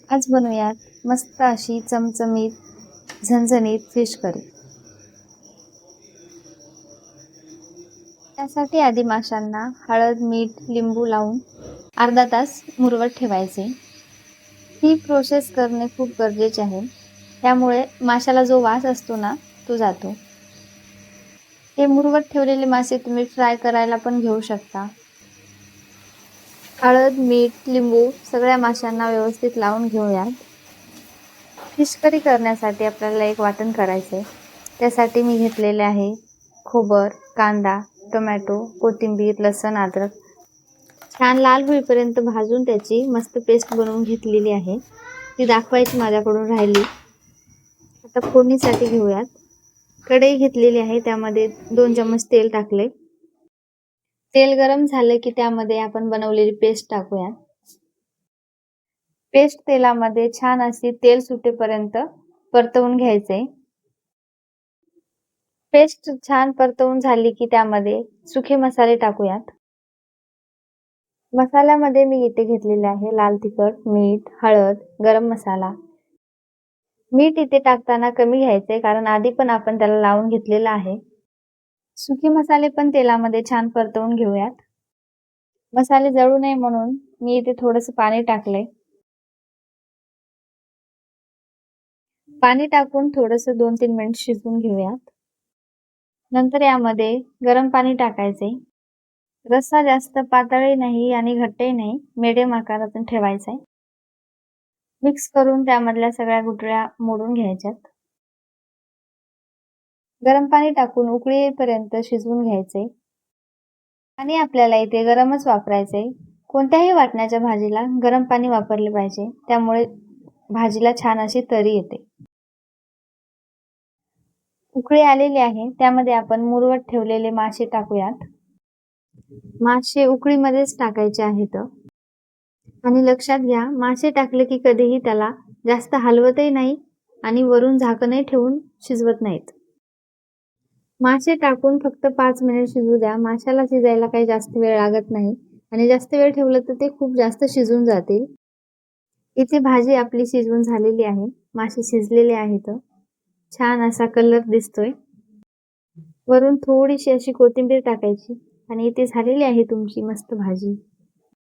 आज बनवूयात मस्त अशी चमचमीत झणझणीत फिश करी। त्यासाठी आधी माशांना हळद, मीठ, लिंबू लावून अर्धा तास मुरवत ठेवायचे। ही प्रोसेस करणे खूप गरजेचे आहे, त्यामुळे माशाला जो वास असतो ना तो जातो। हे मुरवत ठेवलेले मासे तुम्ही फ्राय करायला पण घेऊ शकता। हळद, मीठ, लिंबू सगळ्या माशांना व्यवस्थित लावून घेऊयात। फिश करी करण्यासाठी आपल्याला एक वाटण करायचे। त्यासाठी मी घेतलेले आहे खोबर, कांदा, टोमॅटो, कोथिंबीर, लसूण, अद्रक छान लाल होईपर्यंत भाजून त्याची मस्त पेस्ट बनवून घेतलेली आहे। ती दाखवायची माझ्याकडून राहिली। आता फोडणीसाठी घेऊयात। कढई घेतलेली आहे, त्यामध्ये 2 चमच तेल टाकले। तेल गरम झाले की त्यामध्ये आपण बनवलेली पेस्ट टाकूया। पेस्ट तेलामध्ये छान अशी तेल सुटेपर्यंत परतवून घ्यायचे। पेस्ट छान परतवून झाली की त्यामध्ये सुखे मसाले टाकूयात। मसाल्यामध्ये मी इथे घेतलेले आहे लाल तिखट, मीठ, हळद, गरम मसाला। मीठ इथे टाकताना कमी घ्यायचे, कारण आधी पण आपण त्याला लावून घेतलेला आहे। सुखे मसाले पण तेलामध्ये छान परतवून घेऊयात। मसाले जळू नये म्हणून मी इथे थोडंसं पाणी टाकले। पाणी टाकून थोडंसं 2-3 मिनिट शिजवून घेऊयात। नंतर यामध्ये गरम पाणी टाकायचे। रस्सा जास्त पातळही नाही आणि घट्टही नाही, मीडियम आकारातून ठेवायचा आहे। मिक्स करून त्यामधल्या सगळ्या गुठळ्या मोडून घ्यायच्यात। गरम पाणी टाकून उकळी येईपर्यंत शिजवून घ्यायचे। पाणी आपल्याला इथे गरमच वापरायचे। कोणत्याही वाटणाच्या भाजीला गरम पाणी वापरले पाहिजे, त्यामुळे भाजीला छान अशी तरी येते। उकळी आलेली आहे, त्यामध्ये आपण मुरवत ठेवलेले मासे टाकूयात। मासे उकळीमध्येच टाकायचे आहेत आणि लक्षात घ्या, मासे टाकले की कधीही त्याला जास्त हलवतही नाही आणि वरून झाकणही ठेवून शिजवत नाहीत। मासे टाकून फक्त 5 मिनिट शिजू द्या। माशाला शिजायला काही जास्त वेळ लागत नाही आणि जास्त वेळ ठेवलं तर ते खूप जास्त शिजून जातील। इथे भाजी आपली शिजवून झालेली आहे, मासे शिजलेले आहेत। छान असा कलर दिसतोय। वरून थोडीशी अशी कोथिंबीर टाकायची आणि इथे झालेली आहे तुमची मस्त भाजी।